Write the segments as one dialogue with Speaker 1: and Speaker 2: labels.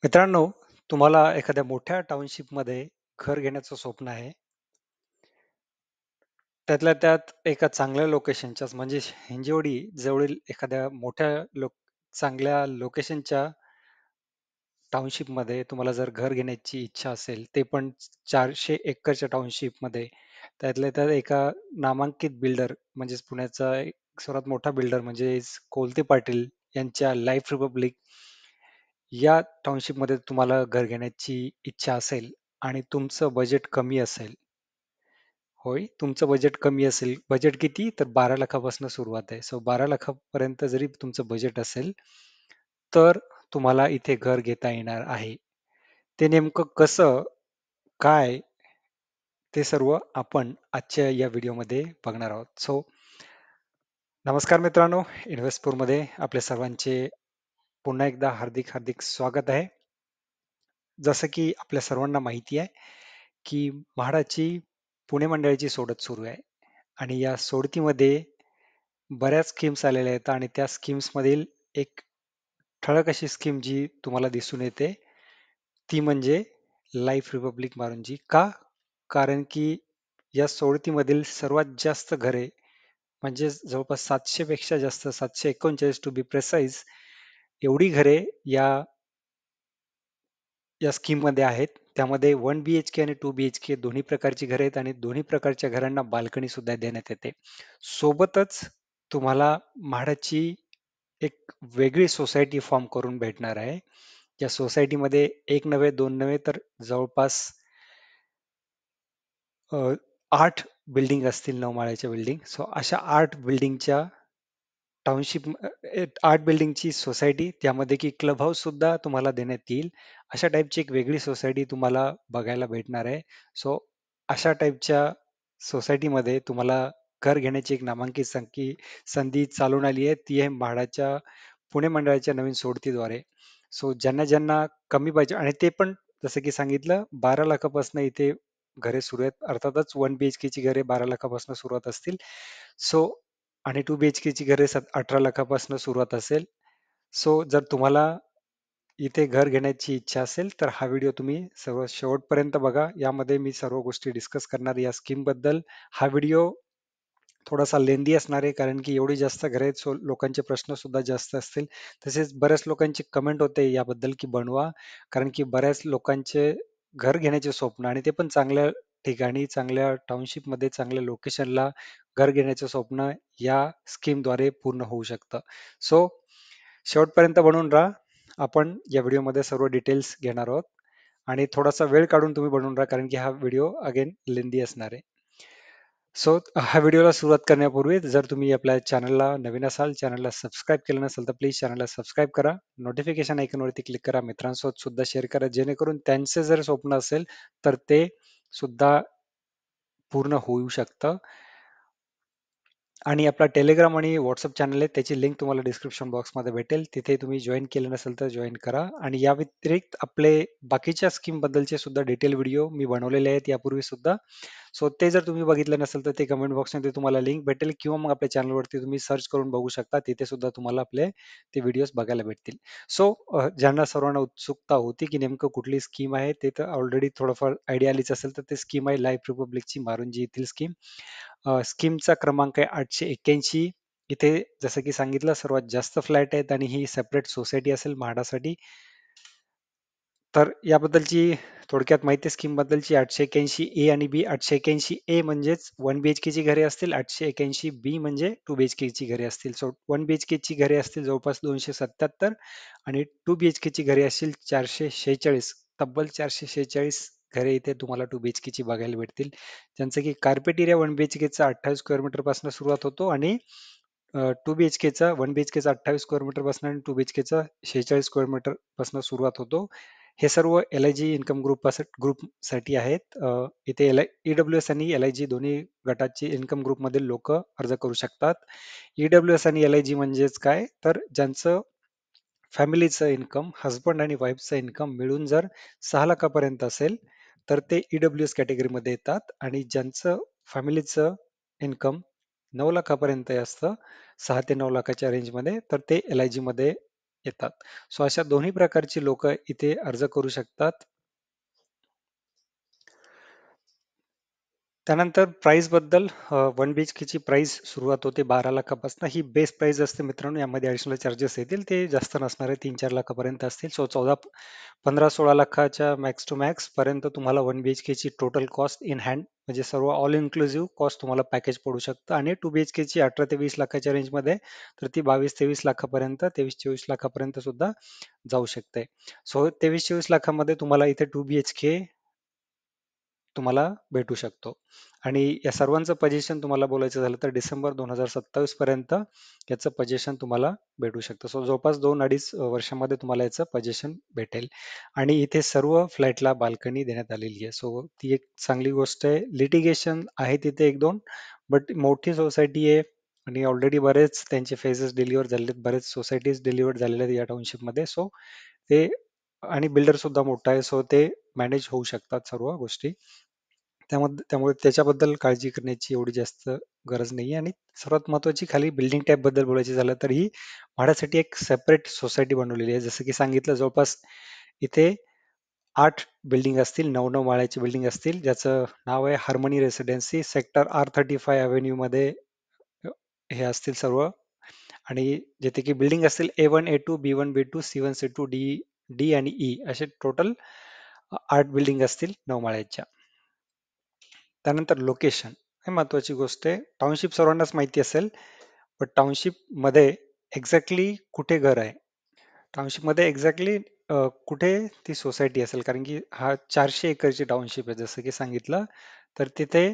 Speaker 1: मित्रांनो, तुम्हाला एखाद्या मोठ्या टाउनशिपमध्ये घर घेण्याचं स्वप्न आहे. त्यातल्या त्यात एका चांगल्या लोकेशनच्याच म्हणजे हिंजवडी जवळील एखाद्या मोठ्या चांगल्या लोकेशनच्या टाउनशिपमध्ये तुम्हाला जर घर घेण्याची इच्छा असेल, ते पण 400 एकरच्या टाउनशिपमध्ये. त्यातल्या त्यात एका नामांकित बिल्डर म्हणजेच पुण्याचा एक सर्वात मोठा बिल्डर म्हणजेच कोलते पाटील यांच्या लाईफ रिपब्लिक या टाउनशिपमध्ये तुम्हाला घर घेण्याची इच्छा असेल आणि तुमचं बजेट कमी असेल. होय, तुमचं बजेट कमी असेल. बजेट किती? तर 12 लाखापासून सुरुवात आहे. सो 12 लाखापर्यंत जरी तुमचं बजेट असेल, तर तुम्हाला इथे घर घेता येणार आहे. ते नेमकं कसं, काय, ते सर्व आपण आजच्या या व्हिडिओमध्ये बघणार आहोत. सो नमस्कार मित्रांनो, इन्व्हेस्टपूरमध्ये आपल्या सर्वांचे पुन्हा एकदा हार्दिक हार्दिक स्वागत आहे. जसं की आपल्या सर्वांना माहिती आहे, की म्हाडाची पुणे मंडळाची सोडत सुरू आहे आणि या सोडतीमध्ये बऱ्याच स्कीम्स आलेल्या आहेत आणि त्या स्कीम्स मधील एक ठळक अशी स्कीम जी तुम्हाला दिसून येते, ती म्हणजे लाईफ रिपब्लिक मारुंजी. का? कारण की या सोडतीमधील सर्वात जास्त घरे म्हणजे जवळपास 700 पेक्षा जास्त 739 टू बी प्रिसाइज एवढी घरे या या स्कीममध्ये आहेत. त्यामध्ये 1 BHK आणि 2 BHK दोन्ही प्रकारची घरे आहेत आणि दोन्ही प्रकारच्या घरांना बाल्कनी सुद्धा देण्यात येते. सोबतच तुम्हाला म्हाडाची एक वेगळी सोसायटी फॉर्म करून भेटणार आहे. या सोसायटीमध्ये एक नव्हे, दोन नव्हे तर जवळपास अ, 8 बिल्डिंग असतील, 9 माळ्याच्या बिल्डिंग. सो अशा 8 बिल्डिंगच्या टाउनशिप 8 बिल्डिंगची सोसायटी, त्यामध्ये की क्लब हाऊस सुद्धा तुम्हाला देण्यात येईल. अशा टाईपची एक वेगळी सोसायटी तुम्हाला बघायला भेटणार आहे. सो अशा टाईपच्या सोसायटीमध्ये तुम्हाला घर घेण्याची एक नामांकित संधी चालून आली आहे. ती आहे म्हाडाच्या पुणे मंडळाच्या नवीन सोडतीद्वारे. सो ज्यांना ज्यांना कमी बजेट आणि ते पण जसं की सांगितलं 12 लाखापासून इथे घरे सुरू आहेत. अर्थातच 1 BHK ची घरे 12 लाखापासून सुरुवात असतील. सो आणि 2 BHK ची घरे 18 लाखापासून सुरुवात असेल. सो जर तुम्हाला इथे घर घेण्याची इच्छा असेल, तर हा व्हिडिओ तुम्ही सर्व शेवटपर्यंत बघा. यामध्ये मी सर्व गोष्टी डिस्कस करणार या स्कीमबद्दल. हा व्हिडिओ थोडासा लेंदी असणार आहे, कारण की एवढी जास्त घरे आहेत, सो लोकांचे प्रश्न सुद्धा जास्त असतील. तसेच बऱ्याच लोकांची कमेंट होते याबद्दल की बनवा, कारण की बऱ्याच लोकांचे घर घेण्याचे स्वप्न आणि ते पण चांगल्या ठिकाणी, चांगल्या टाउनशिपमध्ये, चांगल्या लोकेशनला घर घेण्याचं स्वप्न या स्कीमद्वारे पूर्ण होऊ शकतं. सो शेवटपर्यंत बनवून राहा. आपण या व्हिडिओमध्ये सर्व डिटेल्स घेणार आहोत आणि थोडासा वेळ काढून तुम्ही बनवून राहा, कारण की हा व्हिडिओ अगेन लेंदी असणार आहे. सो हा व्हिडिओला सुरुवात करण्यापूर्वी जर तुम्ही आपल्या चॅनलला नवीन असाल, चॅनलला सबस्क्राईब केलं नसेल, तर प्लीज चॅनलला सबस्क्राईब करा. नोटिफिकेशन आयकॉनवरती क्लिक करा. मित्रांसोबत सुद्धा शेअर करा, जेणेकरून त्यांचे जर स्वप्न असेल तर ते सुद्धा पूर्ण होऊ शकतं. आणि आपला टेलिग्राम आणि व्हॉट्सअप चॅनल आहे, त्याची लिंक तुम्हाला डिस्क्रिप्शन बॉक्समध्ये भेटेल. तिथे तुम्ही जॉईन केलं नसेल तर जॉईन करा. आणि या व्यतिरिक्त आपले बाकीच्या स्कीम बद्दलचे सुद्धा डिटेल व्हिडिओ मी बनवलेले आहेत यापूर्वी सुद्धा. सो ते जर तुम्ही बघितलं नसेल तर ते कमेंट बॉक्समध्ये तुम्हाला लिंक भेटेल किंवा मग आपल्या चॅनलवरती तुम्ही सर्च करून बघू शकता. तिथे सुद्धा तुम्हाला आपले ते व्हिडिओज बघायला भेटतील. सो ज्यांना सर्वांना उत्सुकता होती की नेमकं कुठली स्कीम आहे, ते तर ऑलरेडी थोडंफार आयडिया आलीच असेल, तर ते स्कीम आहे लाईफ रिपब्लिकची मारुंजी येथील स्कीम. स्कीमचा क्रमांक आहे 881. इथे जसं की सांगितलं सर्वात जास्त फ्लॅट आहेत आणि ही सेपरेट सोसायटी असेल म्हाडासाठी. तर याबद्दलची थोडक्यात माहिती स्कीम बद्दलची. 881 आणि बी. 881 म्हणजेच 1 BHK ची घरे असतील, 881 म्हणजे 2 BHK ची घरे असतील. सो 1 BHK ची घरे असतील जवळपास 277 आणि 2 BHK ची घरे असतील 446. तब्बल 446 घरे इथे तुम्हाला 2 BHK ची बघायला भेटतील, ज्यांचं की कार्पेट एरिया 1 BHK चा 28 स्क्वेअर मीटर पासून सुरुवात होतो आणि 2 BHK चा 1 BHK चा 28 स्क्वेअर मीटर पासून आणि 2 BHK चा 46 स्क्वेअर मीटर पासून सुरुवात होतो. हे सर्व LIG इन्कम ग्रुपसाठी आहेत. इथे EWS आणि LIG दोन्ही गटाचे इन्कम ग्रुपमधील लोक अर्ज करू शकतात. EWS आणि LIG म्हणजेच काय, तर ज्यांचं फॅमिलीचं इन्कम, हजबंड आणि वाईफचं इन्कम मिळून जर 6 लाखापर्यंत असेल, तर ते EWS कॅटेगरीमध्ये येतात. आणि ज्यांचं फॅमिलीचं इन्कम 9 लाखापर्यंत असतं, 6 ते 9 लाखाच्या रेंजमध्ये, तर ते LIG मध्ये येतात. सो अशा दोन्ही प्रकारची लोक इथे अर्ज करू शकतात. त्यानंतर प्राइस बद्दल 1 BHKची प्राइस सुरुवात होते 12 लाखापासून. ही बेस्ट प्राइस असते मित्रांनो. यामध्ये ॲडिशनल चार्जेस येतील ते जास्त नसणार आहे, 3-4 लाखापर्यंत असतील. सो 15-16 लाखाच्या मॅक्स टू मॅक्स पर्यंत तुम्हाला 1 BHKची टोटल कॉस्ट इन हँड म्हणजे सर्व ऑल इन्क्लुसिव्ह कॉस्ट तुम्हाला पॅकेज पडू शकतं. आणि 2 BHKची 18 ते 20 लाखाच्या रेंजमध्ये तर ती 22-23 लाखापर्यंत, 23-24 लाखापर्यंत सुद्धा जाऊ शकते. सो 23-24 लाखामध्ये तुम्हाला इथे 2 BHK तुम्हाला भेटू शकतो. आणि या सर्वांचं पोझिशन तुम्हाला बोलायचं झालं तर डिसेंबर 2027 पर्यंत याचं पोझिशन तुम्हाला भेटू शकतं. सो जवळपास 2-2.5 वर्षामध्ये तुम्हाला याचं पोझिशन भेटेल. आणि इथे सर्व फ्लॅटला बाल्कनी देण्यात आलेली आहे. सो ती एक चांगली गोष्ट आहे. लिटिगेशन आहे तिथे 1-2, बट मोठी सोसायटी आहे आणि ऑलरेडी बरेच त्यांचे फेजेस डिलिव्हर झालेले आहेत. बरेच सोसायटीज डिलिव्हर झालेल्या आहेत या टाउनशिपमध्ये. सो ते आणि बिल्डर सुद्धा मोठा आहे. सो ते मॅनेज होऊ शकतात सर्व गोष्टी. त्यामुळे त्याच्याबद्दल काळजी करण्याची एवढी जास्त गरज नाही. आणि सर्वात महत्त्वाची खाली बिल्डिंग टाईप बद्दल बोलायचं झालं तर ही भाड्यासाठी एक सेपरेट सोसायटी बनवलेली आहे. जसं की सांगितलं जवळपास इथे 8 बिल्डिंग असतील, 9-9 माळ्याची बिल्डिंग असतील, ज्याचं नाव आहे harmony residency. Sector R35 avenue मध्ये हे असतील सर्व. आणि जिथे की बिल्डिंग असतील A1, A2, B1, B2, C1, C2, D आणि ई असे टोटल 8 बिल्डिंग असतील 9 माळ्याच्या. त्यानंतर लोकेशन हे महत्वाची गोष्ट आहे. टाउनशिप सर्वांनाच माहिती असेल, पण टाउनशिप मध्ये एक्झॅक्टली कुठे घर आहे, टाउनशिप मध्ये एक्झॅक्टली कुठे ती सोसायटी असेल, कारण की हा 400 एकरची टाउनशिप आहे जसं की सांगितलं. तर तिथे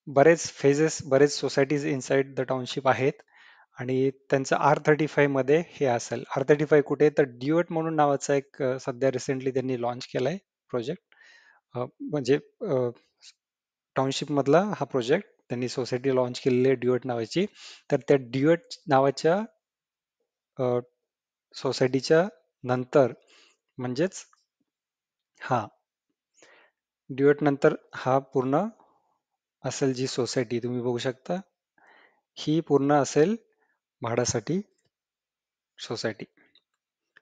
Speaker 1: बरेच फेजेस, बरेच सोसायटीज इनसाइड द टाउनशिप आहेत. आणि त्यांचं R35 मध्ये हे असेल. R35 कुठे तर ड्युएट म्हणून नावाचा एक सध्या रिसेंटली त्यांनी लॉन्च केलाय प्रोजेक्ट. म्हणजे टाउनशिप मधला हा प्रोजेक्ट त्यांनी सोसायटी लॉन्च केलेली आहे ड्युएट नावाची. तर त्या ड्युएट नावाच्या सोसायटीच्या नंतर म्हणजेच हा ड्युएट नंतर हा पूर्ण असेल जी सोसायटी तुम्ही बघू शकता, ही पूर्ण असेल भाड्यासाठी सोसायटी.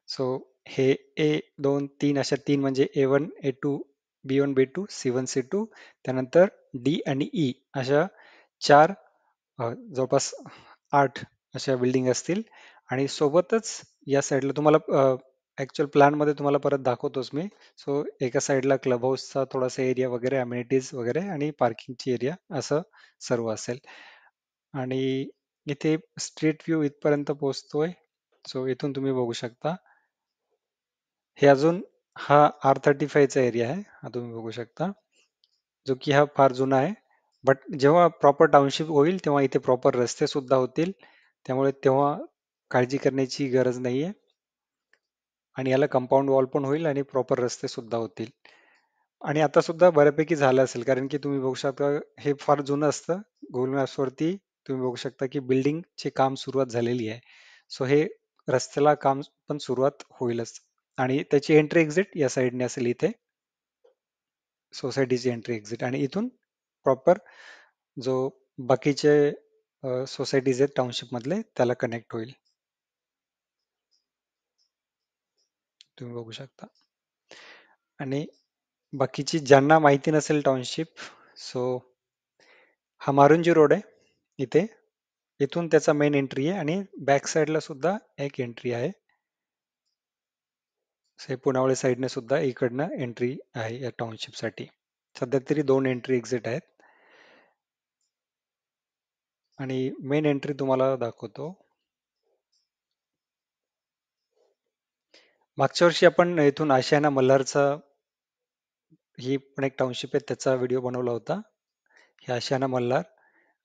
Speaker 1: सो हे A2-3 अशा 3 म्हणजे A1, A2, B1, B2, C1, C2, त्यानंतर D आणि E अशा 4 जवळपास 8 अशा बिल्डिंग असतील. आणि सोबतच या साईडला तुम्हाला ऍक्च्युअल प्लॅन मध्ये तुम्हाला परत दाखवतोच मी. सो एका साईडला क्लब हाऊसचा थोडासा एरिया वगैरे, अम्युनिटीज वगैरे आणि पार्किंगची एरिया असं सर्व असेल. आणि इथे स्ट्रीट व्ह्यू इथपर्यंत पोहोचतोय. सो इथून तुम्ही बघू शकता. हे अजून हा R35 चा एरिया आहे, हा तुम्ही बघू शकता, जो की हा फार जुना आहे. बट जेव्हा प्रॉपर टाउनशिप होईल तेव्हा इथे प्रॉपर रस्ते सुद्धा होतील, त्यामुळे तेव्हा काळजी करण्याची गरज नाहीये. आणि याला कंपाऊंड वॉल पण होईल आणि प्रॉपर रस्ते सुद्धा होतील. आणि आता सुद्धा बऱ्यापैकी झालं असेल, कारण की तुम्ही बघू शकता हे फार जुनं असतं. गुगल मॅप्स वरती तुम्ही बघू शकता की बिल्डिंगचे काम सुरुवात झालेली आहे. सो हे रस्त्याला काम पण सुरुवात होईलच. आणि त्याची एंट्री एक्झिट या साईडने असेल इथे, सोसायटीची एंट्री एक्झिट. आणि इथून प्रॉपर जो बाकीचे सोसायटीज आहेत टाउनशिप मधले त्याला कनेक्ट होईल, तुम्ही बघू शकता. आणि बाकीची ज्यांना माहिती नसेल टाउनशिप, सो हा मारुंजी रोड आहे इथे. इथून त्याचा मेन एंट्री आहे आणि बॅक साईडला सुद्धा एक एंट्री आहे. पुनावळे साईडने सुद्धा इकडनं एंट्री आहे या टाउनशिप साठी. सध्या तरी 2 एंट्री एक्झिट आहेत. आणि मेन एंट्री तुम्हाला दाखवतो. मागच्या वर्षी आपण इथून आशियाना मल्हारचा, ही पण एक टाउनशिप आहे, त्याचा व्हिडिओ बनवला होता. हे आशियाना मल्हार,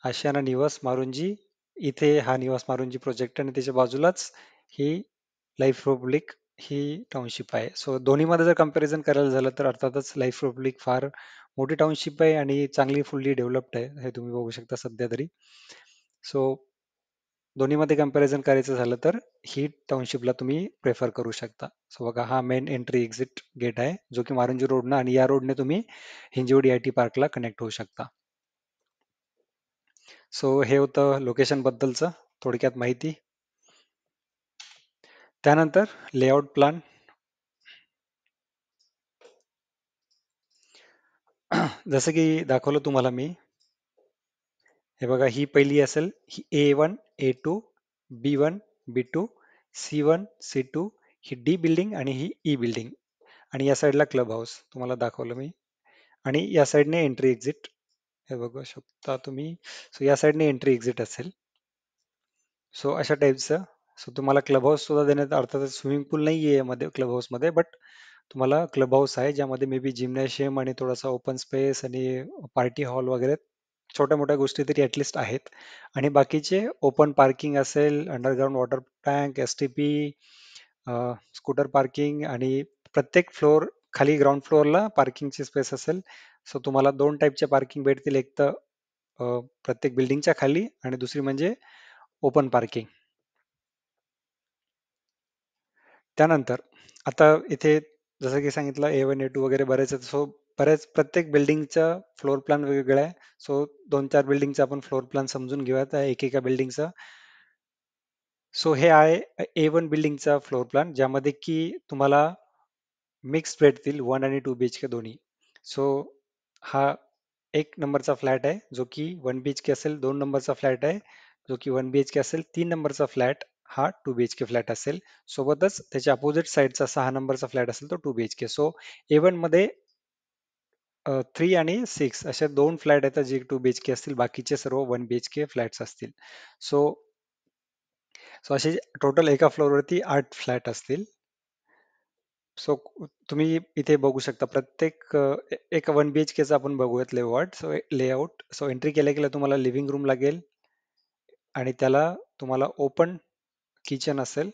Speaker 1: आशियाना निवास मारुंजी, इथे हा निवास मारुंजी प्रोजेक्ट आणि त्याच्या बाजूलाच ही लाईफ रिपब्लिक ही टाउनशिप आहे. सो दोन्हीमध्ये जर कम्पॅरिझन करायला झालं तर अर्थातच लाईफ रिपब्लिक फार मोठी टाउनशिप आहे आणि चांगली फुल्ली डेव्हलप्ड आहे, हे तुम्ही बघू शकता सध्या तरी. सो दोन्हीमध्ये कम्पॅरिझन करायचं झालं तर ही टाउनशिपला तुम्ही प्रेफर करू शकता. सो बघा हा मेन एंट्री एक्झिट गेट आहे, जो की मारुंजी रोडनं, आणि या रोडने तुम्ही हिंजवडी IT पार्कला कनेक्ट होऊ शकता. सो हे होतं लोकेशन बद्दलचं थोडक्यात माहिती. त्यानंतर लेआउट प्लॅन. जसं की दाखवलं तुम्हाला मी, हे बघा, ही पहिली असेल, ही A1, A2, B1, B2, C1, C2, ही डी बिल्डिंग आणि ही ई बिल्डिंग. आणि या साईडला क्लब हाऊस तुम्हाला दाखवलं मी. आणि या साईडने एंट्री एक्झिट, हे बघू शकता तुम्ही. सो या साईडने एंट्री एक्झिट असेल. सो अशा टाईपचं. सो तुम्हाला क्लब हाऊस सुद्धा देण्यात, अर्थातच स्विमिंग पूल नाही आहे यामध्ये क्लब हाऊसमध्ये, बट तुम्हाला क्लब हाऊस आहे ज्यामध्ये मे बी जिम्नॅशियम आणि थोडासा ओपन स्पेस आणि पार्टी हॉल वगैरे छोट्या मोठ्या गोष्टी तरी ॲटलिस्ट आहेत. आणि बाकीचे ओपन पार्किंग असेल, underground water tank, S-T-P, scooter parking आणि प्रत्येक फ्लोअर खाली ग्राउंड फ्लोअरला पार्किंगची स्पेस असेल. सो तुम्हाला दोन टाईपच्या पार्किंग भेटतील, एक तर प्रत्येक बिल्डिंगच्या खाली आणि दुसरी म्हणजे ओपन पार्किंग. त्यानंतर आता इथे जसं की सांगितलं A1, A2 वगैरे बरेच आहेत. सो बऱ्याच प्रत्येक बिल्डिंगचा फ्लोर प्लॅन वेगवेगळा आहे. सो 2-4 बिल्डिंगचा आपण फ्लोर प्लॅन समजून घेऊया त्या एकेका बिल्डिंगचा. सो हे आहे A1 बिल्डिंगचा फ्लोर प्लॅन, ज्यामध्ये की तुम्हाला मिक्स भेटतील 1 आणि 2 BHK दोन्ही. सो हा एक नंबरचा फ्लॅट आहे जो की 1 BHK असेल. 2 नंबरचा फ्लॅट आहे जो की 1 BHK असेल. 3 नंबरचा फ्लॅट हा 2 BHK फ्लॅट असेल. सोबतच त्याच्या अपोजिट साईडचा 6 नंबरचा फ्लॅट असेल तो 2 BHK. सो A1 मध्ये 3 आणि 6 असे दोन फ्लॅट आहेत जे 2 BHK असतील, बाकीचे सर्व 1 BHK फ्लॅट्स असतील. सो सो असे टोटल एका फ्लोअरवरती 8 फ्लॅट असतील. सो तुम्ही इथे बघू शकता प्रत्येक एक 1 BHKचा आपण बघूयात layout. So layout, so entry केल्या केल्या तुम्हाला लिव्हिंग रूम लागेल आणि त्याला तुम्हाला ओपन किचन असेल.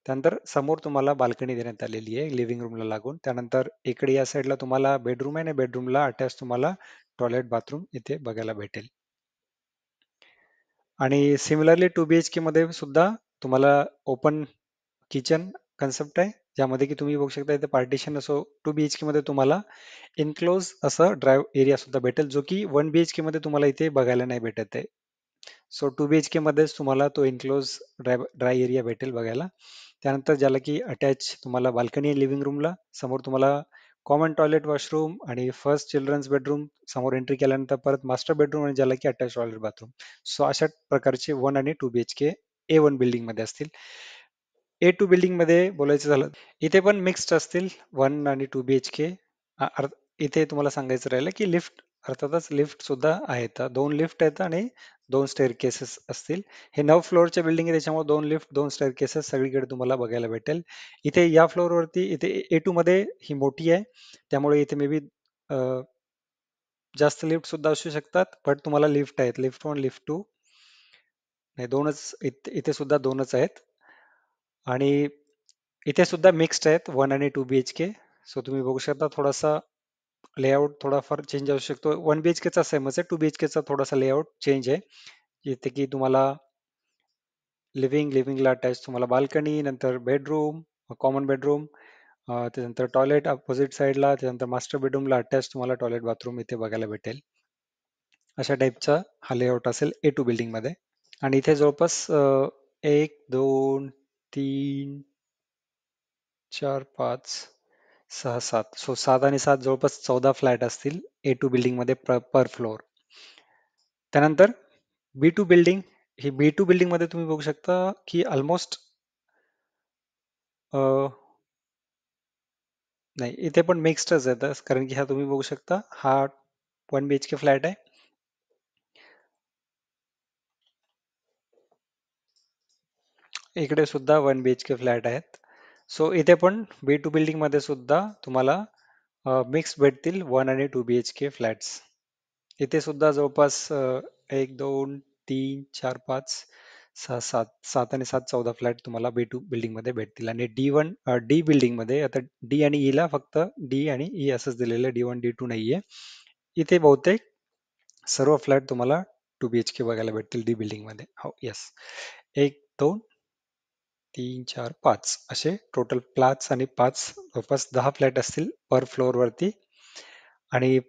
Speaker 1: त्यानंतर समोर तुम्हाला बाल्कनी देण्यात आलेली आहे लिव्हिंग रूमला लागून. त्यानंतर इकडे या साईडला तुम्हाला बेडरूम आहे आणि बेडरूमला अटॅच तुम्हाला टॉयलेट बाथरूम इथे बघायला भेटेल. आणि सिमिलरली 2 BHK मध्ये सुद्धा तुम्हाला ओपन किचन कन्सेप्ट आहे, ज्यामध्ये की तुम्ही बघू शकता इथे पार्टिशन असो. 2 BHK मध्ये तुम्हाला इनक्लोज असं ड्राईव्ह एरिया सुद्धा भेटेल, जो की 1 BHK मध्ये तुम्हाला इथे बघायला नाही भेटत आहे. सो 2 BHK मध्येच तुम्हाला तो इनक्लोज ड्राय एरिया भेटेल बघायला. त्यानंतर ज्याला की अटॅच तुम्हाला बाल्कनी आहे लिव्हिंग रूमला. समोर तुम्हाला कॉमन टॉयलेट, वॉशरूम आणि फर्स्ट चिल्ड्रन्स बेडरूम. समोर एंट्री केल्यानंतर परत मास्टर बेडरूम आणि ज्याला की अटॅच टॉयलेट बाथरूम. सो अशा प्रकारचे 1 आणि 2 BHK A1 बिल्डिंग मध्ये असतील. A2 बिल्डिंग मध्ये बोलायचं झालं, इथे पण मिक्स्ड असतील 1 आणि 2 BHK. इथे तुम्हाला सांगायचं राहिलं की लिफ्ट, अर्थातच लिफ्ट सुद्धा आहेत. 2 लिफ्ट आहेत आणि 2 स्टेअर केसेस असतील. हे 9 फ्लोअरच्या बिल्डिंग आहे, त्याच्यामुळे 2 लिफ्ट, 2 स्टेअर केसेस सगळीकडे तुम्हाला बघायला भेटेल. इथे या फ्लोअरवरती इथे A2 मध्ये ही मोठी आहे, त्यामुळे इथे मे बी जास्त लिफ्ट सुद्धा असू शकतात. बट तुम्हाला लिफ्ट आहेत, लिफ्ट 1, लिफ्ट 2, नाही दोनच, इथे सुद्धा दोनच आहेत. आणि इथे सुद्धा मिक्स्ड आहेत 1 आणि 2 BHK. सो तुम्ही बघू शकता थोडासा लेआउट थोडाफार चेंज असू शकतो. 1 BHK चा सेमच आहे, 2 BHK चा थोडासा लेआउट चेंज आहे. जिथे की तुम्हाला लिव्हिंगला अटॅच तुम्हाला बाल्कनी, नंतर बेडरूम, कॉमन बेडरूम, त्यानंतर टॉयलेट अपोजिट साईडला, त्यानंतर मास्टर बेडरूमला अटॅच तुम्हाला टॉयलेट बाथरूम इथे बघायला भेटेल. अशा टाईपचा हा लेआउट असेल A2 बिल्डिंग मध्ये. आणि इथे जवळपास 1, 2, 3, 4, 5, 6, 7. सो 7 आणि 7 जवळपास 14 फ्लॅट असतील A2 बिल्डिंग मध्ये पर फ्लोअर. त्यानंतर B2 बिल्डिंग, ही B2 बिल्डिंग मध्ये तुम्ही बघू शकता की ऑलमोस्ट नाही, इथे पण मिक्स्डच येतं, कारण की हा तुम्ही बघू शकता हा 1 BHK फ्लॅट आहे. इकडे सुद्धा 1 BHK फ्लॅट आहेत. सो इथे पण B2 बिल्डिंग मध्ये सुद्धा तुम्हाला मिक्स भेटतील 1 आणि 2 BHK फ्लॅट्स. इथे सुद्धा जवळपास 1, 2, 3, 4, 5, 6, 7, 7 आणि 7 14 फ्लॅट तुम्हाला B2 बिल्डिंग मध्ये भेटतील. आणि डी बिल्डिंग मध्ये आता डी आणि ई ला फक्त डी आणि ई असंच दिलेलं आहे, D1 D2 नाहीये. इथे बहुतेक सर्व फ्लॅट तुम्हाला 2 BHK बघायला भेटतील डी बिल्डिंग मध्ये. हो, येस. 1, 2, 3, 4, 5 असे टोटल फ्लॅट्स आणि 5 जवळपास 10 फ्लॅट असतील पर फ्लोअर वरती. आणि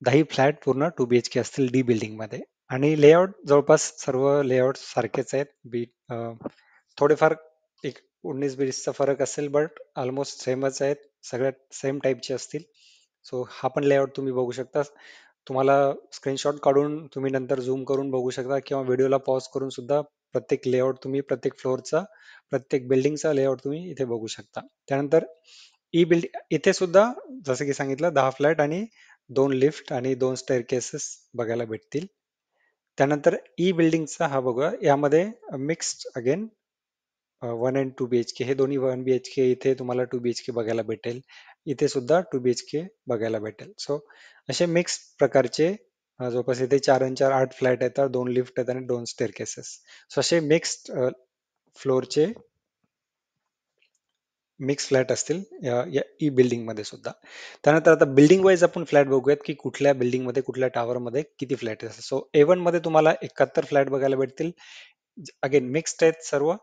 Speaker 1: 10 फ्लॅट पूर्ण 2 BHK असतील डी बिल्डिंग मध्ये. आणि लेआउट जवळपास सर्व लेआउट सारखेच आहेत. थोडेफार एक 19-20चा फरक असेल, बट ऑलमोस्ट सेमच आहेत. सगळ्यात सेम टाईपचे असतील. सो हा पण लेआउट तुम्ही बघू शकता. तुम्हाला स्क्रीनशॉट काढून तुम्ही नंतर झूम करून बघू शकता किंवा व्हिडिओला पॉज करून सुद्धा प्रत्येक लेआउट तुम्ही प्रत्येक फ्लोअरचा, प्रत्येक बिल्डिंगचा लेआउट तुम्ही इथे बघू शकता. त्यानंतर ई बिल्डिंग इथे सुद्धा जसं की सांगितलं 10 फ्लॅट आणि 2 लिफ्ट आणि 2 स्टेअरकेसेस बघायला भेटतील. त्यानंतर ई बिल्डिंगचा हा बघूया. यामध्ये मिक्स्ड अगेन 1 and 2 BHK हे दोन्ही 1 BHK, इथे तुम्हाला 2 BHK बघायला भेटेल. इथे सुद्धा 2 BHK बघायला भेटेल. सो असे मिक्स प्रकारचे जवळपास इथे 4 आणि 4 8 फ्लॅट येतात, 2 लिफ्ट आहेत आणि 2 स्टेअरकेसेस. सो असे मिक्स्ड फ्लोअरचे मिक्स फ्लॅट असतील या ई बिल्डिंग मध्ये सुद्धा. त्यानंतर आता बिल्डिंग वाईज आपण फ्लॅट बघूयात की कुठल्या बिल्डिंग मध्ये, कुठल्या टॉवर मध्ये किती फ्लॅट असतात. सो A1 मध्ये तुम्हाला 71 फ्लॅट बघायला भेटतील. अगेन मिक्स्ड आहेत सर्व.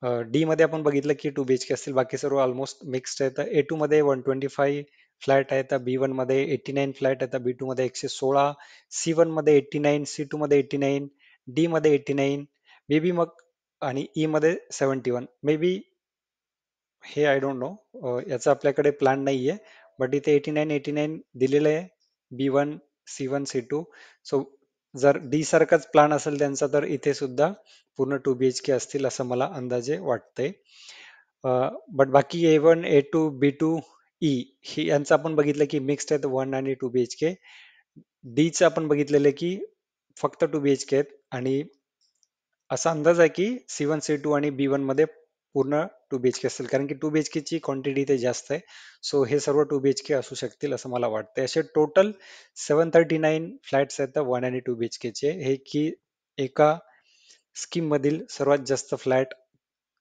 Speaker 1: डी मध्ये आपण बघितलं की 2 BHK असतील, बाकी सर्व ऑलमोस्ट मिक्स्ड आहेत. A2 मध्ये 125 फ्लॅट आहेत, B1 मध्ये 89 फ्लॅट आहेत, B2 मध्ये 116, C1 मध्ये 89, C2 मध्ये 89, डी मध्ये 89, मे बी मग आणि ई मध्ये 71. मे बी हे आय डोंट नो, याचा आपल्याकडे प्लॅन नाहीये, बट इथे 89 दिलेलं आहे. B1, C1, C2. सो जर डी सारखाच प्लॅन असेल त्यांचा, तर इथे सुद्धा पूर्ण 2 BHK असतील असं मला अंदाजे वाटतंय. बट बाकी A1, A2, B2, ई ही यांचं आपण बघितलं की मिक्स्ड आहेत 1 आणि 2 BHK. डीचं आपण बघितलेलं की फक्त 2 BHK आहेत आणि असा अंदाज आहे की C1, C2 आणि B1 मध्ये पूर्ण 2 BHK असेल, कारण की 2 BHK ची क्वांटिटी इथे जास्त आहे. सो हे सर्व 2 BHK असू शकतील असं मला वाटतंय. असे टोटल 739 फ्लॅट्स आहेत 1 आणि 2 BHK चे, हे की एका स्कीम मधील सर्वात जास्त फ्लॅट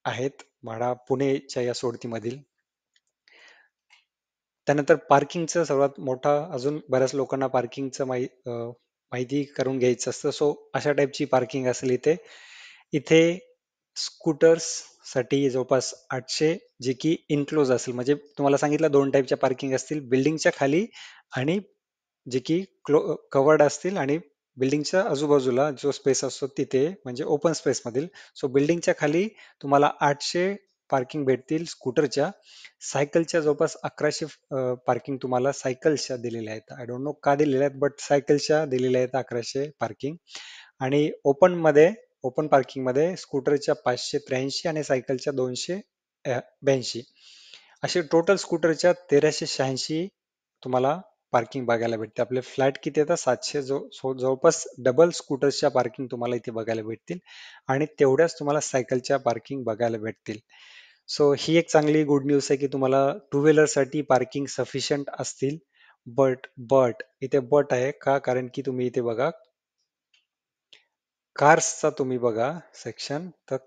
Speaker 1: आहेत म्हाडा पुणेच्या या सोडतीमधील. त्यानंतर पार्किंगचं सर्वात मोठा, अजून बऱ्याच लोकांना पार्किंगचं माहिती करून घ्यायचं असतं. सो अशा टाईपची पार्किंग असेल इथे. इथे स्कूटर्स साठी जवळपास 800, जे की इनक्लोज असेल, म्हणजे तुम्हाला सांगितलं 2 टाईपच्या पार्किंग असतील, बिल्डिंगच्या खाली आणि जे की कवर्ड असतील, आणि बिल्डिंगच्या आजूबाजूला जो स्पेस असतो तिथे, म्हणजे ओपन स्पेस मधील. सो बिल्डिंगच्या खाली तुम्हाला 800 पार्किंग भेटतील स्कूटरच्या. सायकलच्या जवळपास 1100 पार्किंग तुम्हाला सायकल्सच्या दिलेल्या आहेत. आय डोंट नो का दिलेल्या आहेत, बट सायकलच्या दिलेल्या आहेत 1100 पार्किंग. आणि ओपन पार्किंग मध्ये स्कूटरच्या 583 आणि सायकलच्या 282. असे टोटल स्कूटरच्या 1386 तुम्हाला पार्किंग बघायला भेटते. आपले फ्लॅट किती येतात 700, जवळपास डबल स्कूटर्सच्या पार्किंग तुम्हाला इथे बघायला भेटतील आणि तेवढ्याच तुम्हाला सायकलच्या पार्किंग बघायला भेटतील. सो ही एक चांगली गुड न्यूज आहे की तुम्हाला टू व्हीलर साठी पार्किंग सफिशियंट असतील. बट इथे बट आहे का, कारण की तुम्ही इथे बघा कार्सचा तुम्ही बघा सेक्शन, तर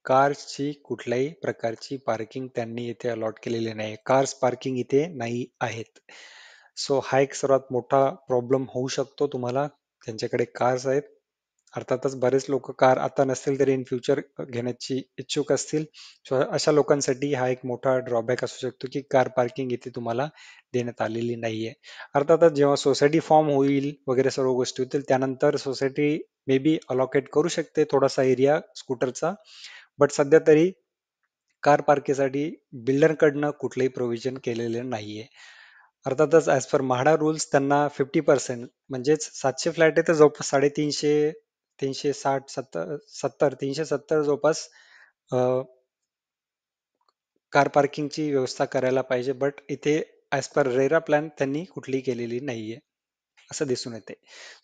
Speaker 1: कारची कुठल्याही प्रकारची पार्किंग त्यांनी इथे अलॉट केलेली नाही. कार्स पार्किंग इथे नाही आहेत. सो हा एक सर्वात मोठा प्रॉब्लेम होऊ शकतो तुम्हाला, त्यांच्याकडे कार्स आहेत. अर्थातच बरेच लोक कार आता नसतील तरी इन फ्युचर घेण्याची इच्छुक असतील. सो अशा लोकांसाठी हा एक मोठा ड्रॉबॅक असू शकतो की कार पार्किंग इथे तुम्हाला देण्यात आलेली नाहीये. अर्थातच जेव्हा सोसायटी फॉर्म होईल वगैरे सर्व गोष्टी होतील, त्यानंतर सोसायटी मे बी अलॉकेट करू शकते थोडासा एरिया स्कूटरचा. बट सध्या तरी कार पार्किंगसाठी बिल्डरकडनं कुठलंही प्रोव्हिजन केलेलं नाहीये. अर्थातच ऍज पर म्हाडा रूल्स त्यांना 50%, म्हणजेच 700 फ्लॅट आहे तर जवळपास 350, 360, 370 जवळपास कार पार्किंगची व्यवस्था करायला पाहिजे. बट इथे ऍज पर रेरा प्लॅन त्यांनी कुठलीही केलेली नाहीये असं दिसून येते.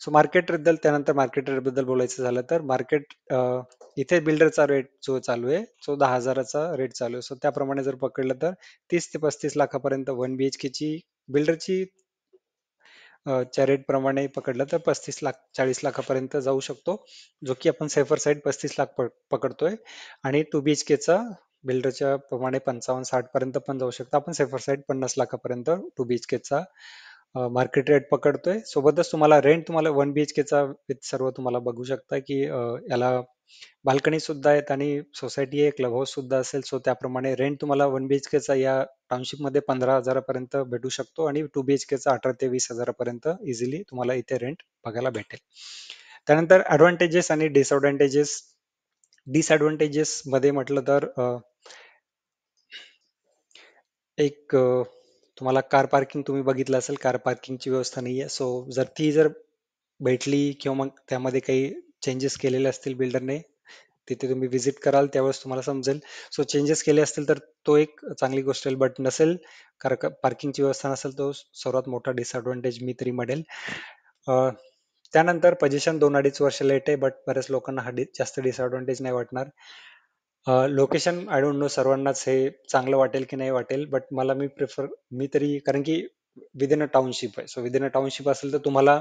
Speaker 1: सो मार्केट बद्दल, त्यानंतर मार्केट रेट बद्दल बोलायचं झालं तर मार्केट इथे बिल्डरचा रेट जो चालू आहे तो 10,000चा रेट चालू आहे. सो त्याप्रमाणे जर पकडलं तर 30 ते 35 लाखापर्यंत 1 BHK ची बिल्डरची च्या रेट प्रमाणे पकडलं तर 35 लाख 40 लाखापर्यंत जाऊ शकतो, जो की आपण सेफर साईड 35 लाख पकडतोय. आणि 2 BHK चा बिल्डरच्या प्रमाणे 55-60 पर्यंत पण जाऊ शकतो. आपण सेफर साईड 50 लाखापर्यंत 2 BHK चा मार्केट रेट पकडतोय. सोबतच तुम्हाला रेंट, तुम्हाला 1 BHK चा विथ सर्व तुम्हाला बघू शकता की याला बाल्कनी सुद्धा आहेत आणि सोसायटी आहे, क्लब हाऊस सुद्धा असेल. सो त्याप्रमाणे रेंट तुम्हाला 1 BHK चा या टाउनशिप मध्ये 15,000पर्यंत भेटू शकतो आणि 2 BHK चा 18 ते 20 हजारापर्यंत इझिली तुम्हाला इथे रेंट बघायला भेटेल. त्यानंतर ऍडव्हान्टेजेस आणि डिसएडव्हान्टेजेस. डिसएडव्हान्टेजेस मध्ये म्हटलं तर एक तुम्हाला कार पार्किंग तुम्ही बघितलं असेल, कार पार्किंगची व्यवस्था नाहीये. सो जर ती भेटली किंवा मग त्यामध्ये काही चेंजेस केलेले असतील बिल्डरने, तिथे तुम्ही व्हिजिट कराल त्यावेळेस तुम्हाला समजेल. सो चेंजेस केले असतील तर तो एक चांगली गोष्ट आहे. बट नसेल, कारण पार्किंगची व्यवस्था नसेल, तो सर्वात मोठा डिसएडव्हान्टेज मी तरी म्हणेल. अ, त्यानंतर पोझिशन 2-2.5 वर्ष लेट आहे, बट बऱ्याच लोकांना हा जास्त डिसएडव्हान्टेज नाही वाटणार. लोकेशन आय डोंट नो सर्वांनाच हे चांगलं वाटेल की नाही वाटेल, बट मी तरी, कारण की विदिन अ टाउनशिप आहे. सो विदिन अ टाउनशिप असेल तर तुम्हाला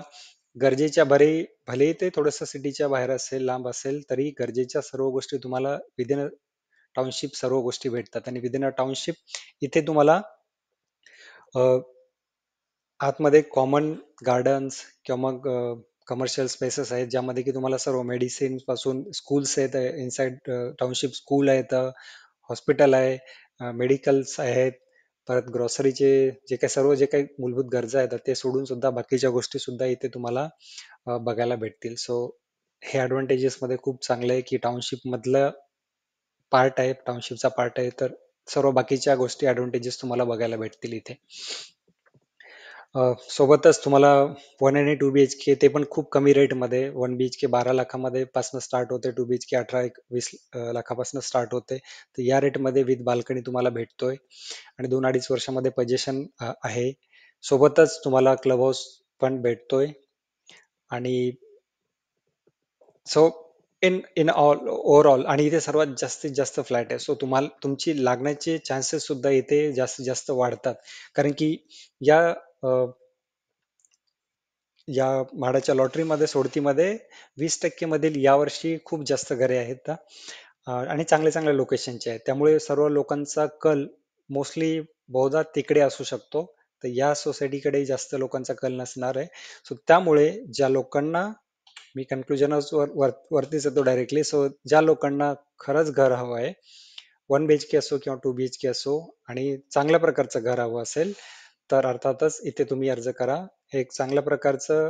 Speaker 1: गरजेच्या भलेही ते थोडंसं सिटीच्या बाहेर असेल, लांब असेल, तरी गरजेच्या सर्व गोष्टी तुम्हाला विदिन अ टाउनशिप सर्व गोष्टी भेटतात. आणि विदिन अ टाउनशिप इथे तुम्हाला अ, आतमध्ये कॉमन गार्डन्स किंवा मग कमर्शियल स्पेसेस आहेत, ज्यामध्ये की तुम्हाला सर्व मेडिसिन पासून स्कूल्स आहेत, इनसाइड टाउनशिप स्कूल आहेत, हॉस्पिटल आहे, मेडिकल्स आहेत, परत ग्रॉसरीचे जे काही मूलभूत गरजा आहेत ते सोडून सुद्धा बाकीच्या गोष्टी सुद्धा इथे तुम्हाला बघायला भेटतील. सो हे ऍडव्हान्टेजेस मध्ये खूप चांगलं आहे की टाउनशिप मधलं टाउनशिपचा पार्ट आहे, तर सर्व बाकीच्या गोष्टी ऍडव्हान्टेजेस तुम्हाला बघायला भेटतील इथे. सोबतच तुम्हाला 1 आणि 2 BHK ते पण खूप कमी रेटमध्ये. 1 BHK 12 लाखामध्ये पासून स्टार्ट होते, 2 BHK 18-20 लाखापासून स्टार्ट होते. तर या रेटमध्ये विथ बाल्कनी तुम्हाला भेटतोय आणि 2-2.5 वर्षामध्ये पोझिशन आहे. सोबतच तुम्हाला क्लब हाऊस पण भेटतोय. आणि सो इन ऑल ओव्हरऑल, आणि इथे सर्वात जास्तीत जास्त फ्लॅट आहे. सो तुम्हाला तुमची लागण्याचे चान्सेस सुद्धा इथे जास्तीत जास्त वाढतात, कारण की या या म्हाडाच्या लॉटरीमध्ये सोडतीमध्ये 20% मधील यावर्षी खूप जास्त घरे आहेत. आणि चांगल्या चांगल्या लोकेशनचे आहेत, त्यामुळे सर्व लोकांचा कल मोस्टली बहुधा तिकडे असू शकतो. तर या सोसायटीकडे जास्त लोकांचा कल नसणार आहे. सो त्यामुळे ज्या लोकांना, मी कन्क्लुजन वरतीच येतो डायरेक्टली. सो ज्या लोकांना खरंच घर हवं आहे, 1 BHK असो किंवा 2 BHK असो, आणि चांगल्या प्रकारचं घर हवं असेल, तर अर्थातच इथे तुम्ही अर्ज करा. हे एक चांगल्या प्रकारचं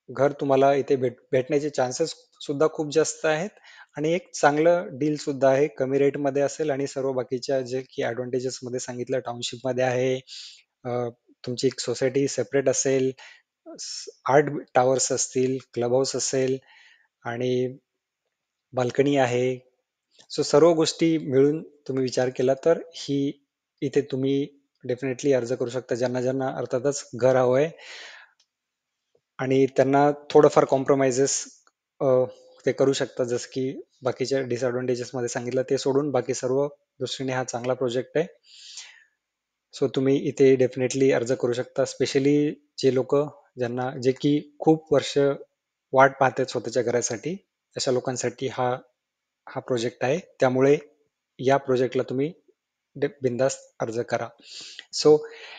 Speaker 1: घर तुम्हाला इथे भेटण्याचे चान्सेस सुद्धा खूप जास्त आहेत, आणि एक चांगलं डील सुद्धा आहे. कमी रेटमध्ये असेल आणि सर्व बाकीच्या जे की ऍडव्हान्टेजेस मध्ये सांगितलं, टाउनशिप मध्ये आहे. अ, तुमची एक सोसायटी सेपरेट असेल, 8 टावर्स असतील, क्लब हाऊस असेल, आणि बाल्कनी आहे. सो सर्व गोष्टी मिळून तुम्ही विचार केला तर ही इथे तुम्ही डेफिनेटली अर्ज करू शकता, ज्यांना ज्यांना अर्थातच घर हवं आहे आणि त्यांना थोडंफार कॉम्प्रोमाइजेस ते करू शकतात, जसं की बाकीच्या डिसएडव्हान्टेजेस मध्ये सांगितलं ते सोडून बाकी सर्व दृष्टीने हा चांगला प्रोजेक्ट आहे. सो तुम्ही इथे डेफिनेटली अर्ज करू शकता. स्पेशली जे लोक, जे की खूप वर्ष वाट पाहतात स्वतःच्या घरासाठी, अशा लोकांसाठी हा हा प्रोजेक्ट आहे. त्यामुळे या प्रोजेक्टला तुम्ही बिंदास्त अर्ज करा. सो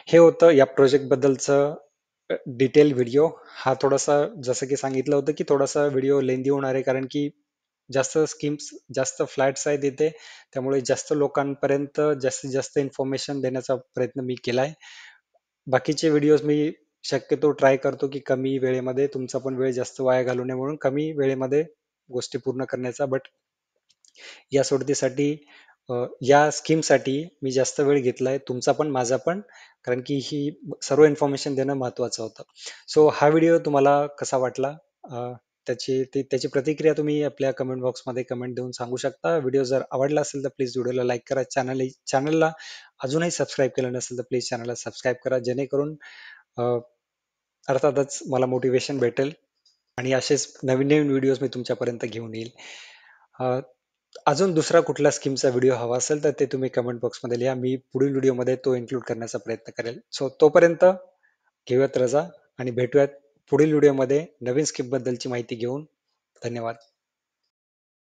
Speaker 1: हे होतं या प्रोजेक्ट बद्दलचं डिटेल व्हिडिओ. हा थोडासा, जसं की सांगितलं होतं की थोडासा व्हिडिओ लेंदी होणार आहे, कारण की जास्त स्कीम्स, जास्त फ्लॅट्स आहेत इथे, त्यामुळे जास्त लोकांपर्यंत जास्तीत जास्त इन्फॉर्मेशन देण्याचा प्रयत्न मी केलाय. बाकीचे व्हिडिओज मी शक्यतो ट्राय करतो की कमी वेळेमध्ये, तुमचा पण वेळ जास्त वाया घालू नये म्हणून कमी वेळेमध्ये गोष्टी पूर्ण करण्याचा. बट या सोडतीसाठी, या स्कीमसाठी मी जास्त वेळ घेतलाय, तुमचा पण माझा पण, कारण की ही सर्व इन्फॉर्मेशन देणं महत्वाचं होतं. सो हा व्हिडिओ तुम्हाला कसा वाटला, त्याची प्रतिक्रिया तुम्ही आपल्या कमेंट बॉक्समध्ये कमेंट देऊन सांगू शकता. व्हिडिओ जर आवडला असेल तर प्लीज व्हिडिओला लाईक करा. चॅनलला अजूनही सबस्क्राईब केलं नसेल तर प्लीज चॅनलला सबस्क्राईब करा, जेणेकरून अ, अर्थातच मला मोटिवेशन भेटेल आणि असेच नवीन नवीन व्हिडिओज मी तुमच्यापर्यंत घेऊन येईल. अ, अजून दुसरा कुठला स्कीमचा व्हिडिओ हवा असेल तर ते तुम्ही कमेंट बॉक्समध्ये लिहा. मी पुढील व्हिडिओमध्ये तो इन्क्लूड करण्याचा प्रयत्न करेल. सो तोपर्यंत घेऊयात रजा आणि भेटूयात पुढील व्हिडिओमध्ये नवीन स्कीम बद्दलची माहिती घेऊन. धन्यवाद.